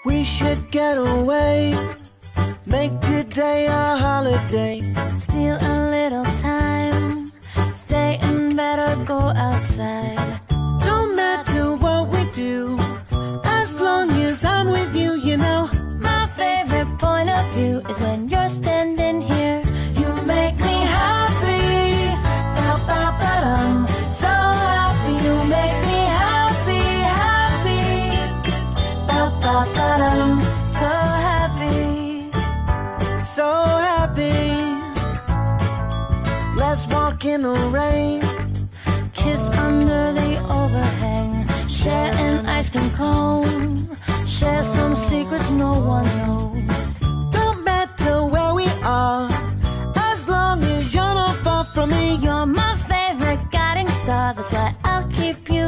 We should get away, make today a holiday. Steal a little time, stay in bed or go outside. Don't matter what we do, as long as I'm with you, you know. My favorite point of view is when you're standing here. You make me happy, ba-ba-ba-dum. So happy, you make me happy, happy, ba-ba-ba-dum. So happy, So happy. Let's walk in the rain, kiss under the overhang, share an ice cream cone, share some secrets no one knows. don't matter where we are, as long as you're not far from me. You're my favorite guiding star, that's why I'll keep you